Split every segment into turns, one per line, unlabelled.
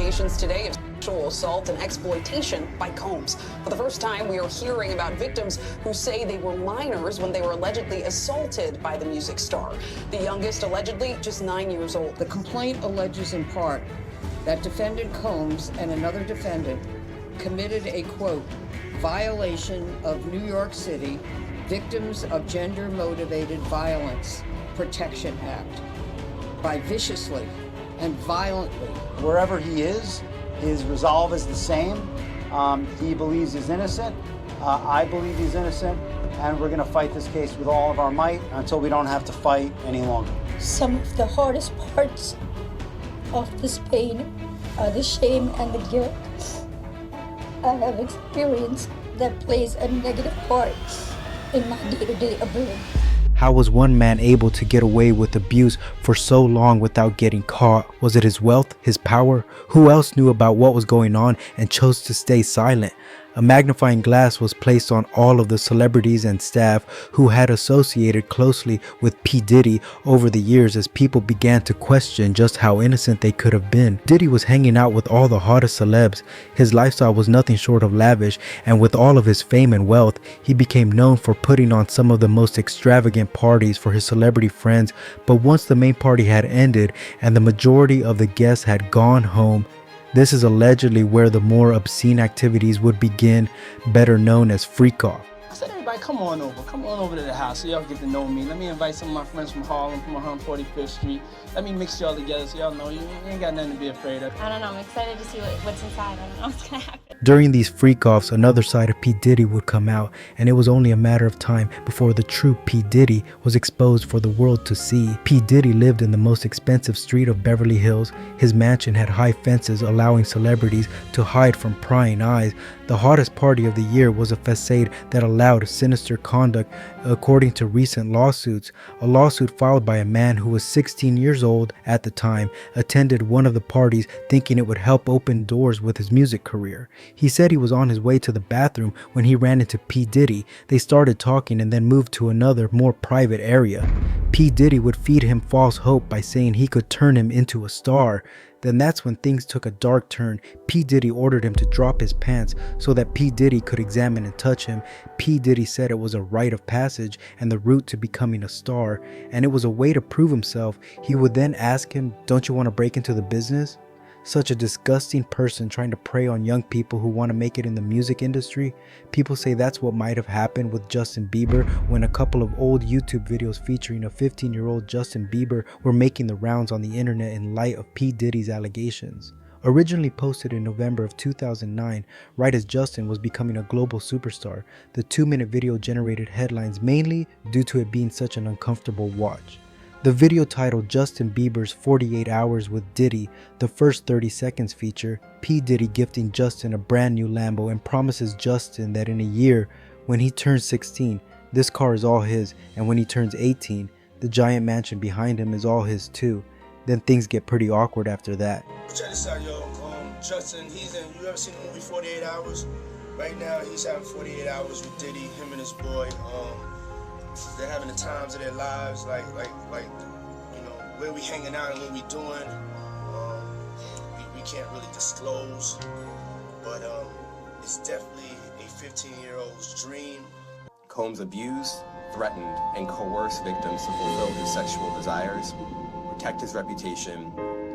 allegations today of sexual assault and exploitation by Combs. For the first time, we are hearing about victims who say they were minors when they were allegedly assaulted by the music star. The youngest allegedly just 9 years old.
The complaint alleges in part that defendant Combs and another defendant committed a, quote, violation of New York City Victims of Gender-Motivated Violence Protection Act by viciously and violently.
Wherever he is, his resolve is the same. He believes he's innocent. I believe he's innocent. And we're going to fight this case with all of our might until we don't have to fight any longer.
Some of the hardest parts of this pain are the shame and the guilt I have experienced that plays a negative part in my day-to-day ability.
How was one man able to get away with abuse for so long without getting caught? Was it his wealth, his power? Who else knew about what was going on and chose to stay silent? A magnifying glass was placed on all of the celebrities and staff who had associated closely with P. Diddy over the years as people began to question just how innocent they could have been. Diddy was hanging out with all the hottest celebs. His lifestyle was nothing short of lavish, and with all of his fame and wealth, he became known for putting on some of the most extravagant parties for his celebrity friends. But once the main party had ended and the majority of the guests had gone home, this is allegedly where the more obscene activities would begin, better known as freak-off.
I said, everybody, come on over to the house so y'all get to know me. Let me invite some of my friends from Harlem, from 145th Street. Let me mix y'all together so y'all know you ain't got nothing to be afraid of.
I don't know, I'm excited to see what's inside. I don't know what's gonna happen.
During these freak-offs, another side of P. Diddy would come out, and it was only a matter of time before the true P. Diddy was exposed for the world to see. P. Diddy lived in the most expensive street of Beverly Hills. His mansion had high fences allowing celebrities to hide from prying eyes. The hottest party of the year was a facade that allowed sinister conduct, according to recent lawsuits. A lawsuit filed by a man who was 16 years old at the time attended one of the parties thinking it would help open doors with his music career. He said he was on his way to the bathroom when he ran into P. Diddy. They started talking and then moved to another, more private area. P. Diddy would feed him false hope by saying he could turn him into a star. Then that's when things took a dark turn. P. Diddy ordered him to drop his pants so that P. Diddy could examine and touch him. P. Diddy said it was a rite of passage and the route to becoming a star, and it was a way to prove himself. He would then ask him, "Don't you want to break into the business?" Such a disgusting person trying to prey on young people who want to make it in the music industry. People say that's what might have happened with Justin Bieber when a couple of old YouTube videos featuring a 15-year-old Justin Bieber were making the rounds on the internet in light of P. Diddy's allegations. Originally posted in November of 2009, right as Justin was becoming a global superstar, the 2-minute video generated headlines mainly due to it being such an uncomfortable watch. The video titled Justin Bieber's 48 Hours with Diddy, the first 30 seconds feature P. Diddy gifting Justin a brand new Lambo and promises Justin that in a year, when he turns 16, this car is all his, and when he turns 18, the giant mansion behind him is all his too. Then things get pretty awkward after that.
Check this out, yo. Justin, you ever seen the movie 48 Hours? Right now, he's having 48 hours with Diddy, him and his boy. They're having the times of their lives, like you know, where we hanging out and what we doing. We can't really disclose, but it's definitely a 15-year-old's dream.
Combs abused, threatened, and coerced victims to fulfill his sexual desires, protect his reputation,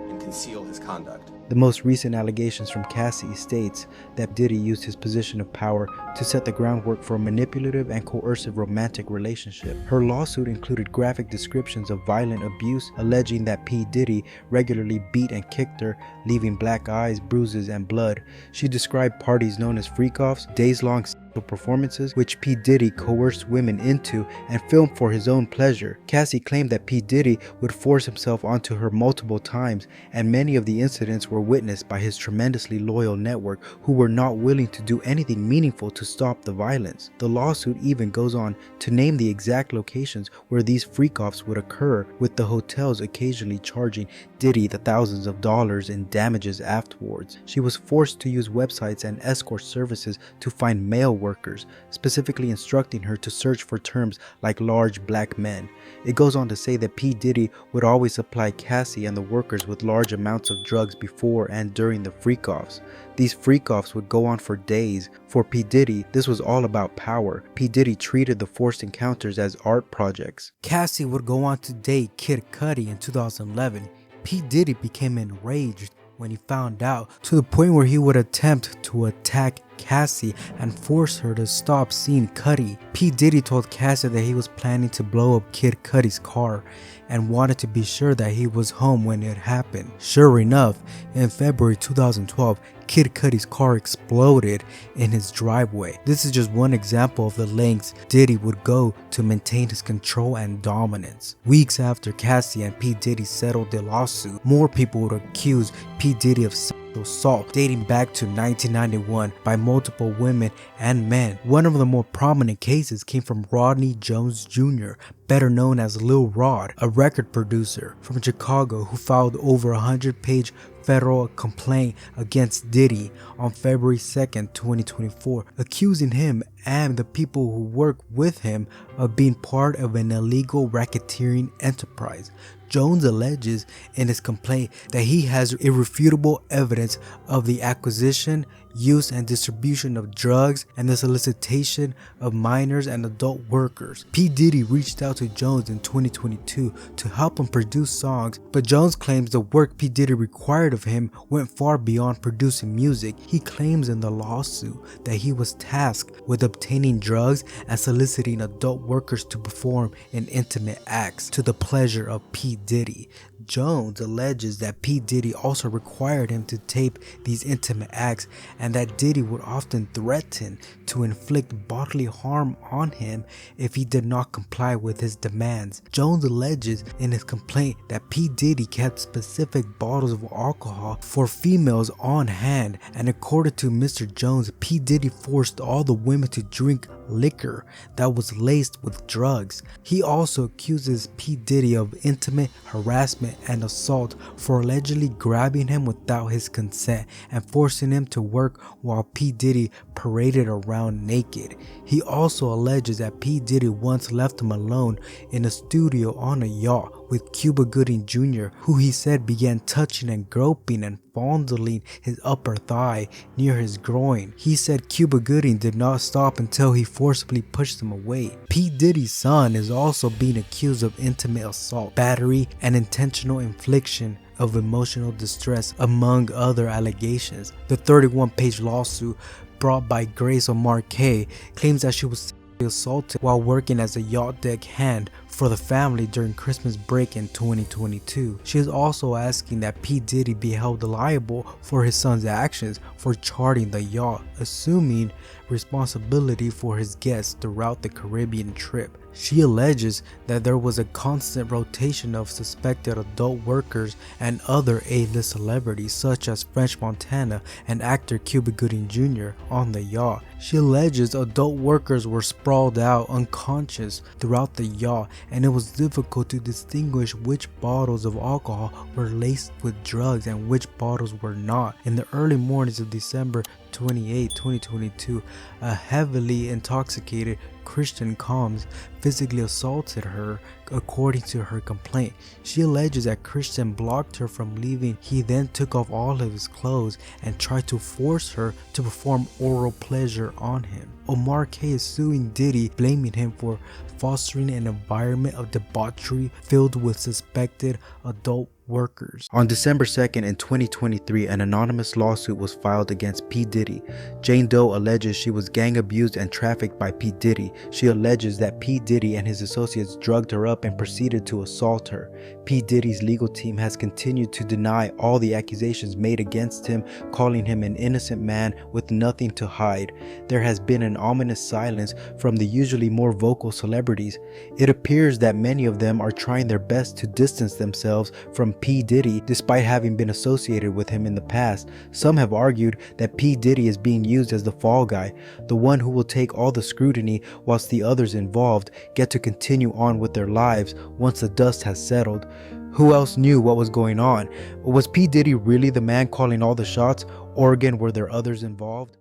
and conceal his conduct.
The most recent allegations from Cassie states that Diddy used his position of power to set the groundwork for a manipulative and coercive romantic relationship. Her lawsuit included graphic descriptions of violent abuse, alleging that P. Diddy regularly beat and kicked her, leaving black eyes, bruises, and blood. She described parties known as freak-offs, days-long performances which P. Diddy coerced women into and filmed for his own pleasure. Cassie claimed that P. Diddy would force himself onto her multiple times, and many of the incidents were witnessed by his tremendously loyal network who were not willing to do anything meaningful to stop the violence. The lawsuit even goes on to name the exact locations where these freak-offs would occur, with the hotels occasionally charging Diddy the thousands of dollars in damages afterwards. She was forced to use websites and escort services to find male workers, specifically instructing her to search for terms like large black men. It goes on to say that P. Diddy would always supply Cassie and the workers with large amounts of drugs before and during the freak-offs. These freak-offs would go on for days. For P. Diddy, this was all about power. P. Diddy treated the forced encounters as art projects. Cassie would go on to date Kid Cudi in 2011. P. Diddy became enraged when he found out, to the point where he would attempt to attack Cassie and force her to stop seeing Cudi. P. Diddy told Cassie that he was planning to blow up Kid Cudi's car and wanted to be sure that he was home when it happened. Sure enough, in February 2012, Kid Cudi's car exploded in his driveway. This is just one example of the lengths Diddy would go to maintain his control and dominance. Weeks after Cassie and P. Diddy settled their lawsuit, more people would accuse P. Diddy of sexual assault dating back to 1991 by multiple women and men. One of the more prominent cases came from Rodney Jones Jr., better known as Lil Rod, a record producer from Chicago who filed over a 100-page federal complaint against Diddy on February 2nd, 2024, accusing him and the people who work with him of being part of an illegal racketeering enterprise. Jones alleges in his complaint that he has irrefutable evidence of the acquisition, use, and distribution of drugs and the solicitation of minors and adult workers. P. Diddy reached out to Jones in 2022 to help him produce songs, but Jones claims the work P. Diddy required of him went far beyond producing music. He claims in the lawsuit that he was tasked with obtaining drugs and soliciting adult workers to perform in intimate acts to the pleasure of P. Diddy. Jones alleges that P. Diddy also required him to tape these intimate acts and that Diddy would often threaten to inflict bodily harm on him if he did not comply with his demands. Jones alleges in his complaint that P. Diddy kept specific bottles of alcohol for females on hand, and according to Mr. Jones, P. Diddy forced all the women to drink liquor that was laced with drugs. He also accuses P. Diddy of intimate harassment and assault for allegedly grabbing him without his consent and forcing him to work while P. Diddy paraded around naked. He also alleges that P. Diddy once left him alone in a studio on a yacht with Cuba Gooding Jr., who he said began touching and groping and fondling his upper thigh near his groin. He said Cuba Gooding did not stop until he forcibly pushed him away. P. Diddy's son is also being accused of intimate assault, battery, and intentional infliction of emotional distress, among other allegations. The 31-page lawsuit brought by Grace O'Marcaigh claims that she was assaulted while working as a yacht deck hand for the family during Christmas break in 2022. She is also asking that P. Diddy be held liable for his son's actions for charting the yacht, assuming responsibility for his guests throughout the Caribbean trip. She alleges that there was a constant rotation of suspected adult workers and other A-list celebrities such as French Montana and actor Cuba Gooding Jr. on the yacht. She alleges adult workers were sprawled out unconscious throughout the yacht, and it was difficult to distinguish which bottles of alcohol were laced with drugs and which bottles were not. In the early mornings of December 28, 2022, a heavily intoxicated Christian Combs physically assaulted her, according to her complaint. She alleges that Christian blocked her from leaving. He then took off all of his clothes and tried to force her to perform oral pleasure on him. O'Marcaigh is suing Diddy, blaming him for fostering an environment of debauchery filled with suspected adult workers. On December 2nd in 2023, an anonymous lawsuit was filed against P. Diddy. Jane Doe alleges she was gang abused and trafficked by P. Diddy. She alleges that P. Diddy and his associates drugged her up and proceeded to assault her. P. Diddy's legal team has continued to deny all the accusations made against him, calling him an innocent man with nothing to hide. There has been an ominous silence from the usually more vocal celebrities. It appears that many of them are trying their best to distance themselves from P. Diddy despite having been associated with him in the past. Some have argued that P. Diddy is being used as the fall guy, the one who will take all the scrutiny whilst the others involved get to continue on with their lives once the dust has settled. Who else knew what was going on? Was P. Diddy really the man calling all the shots, or again were there others involved?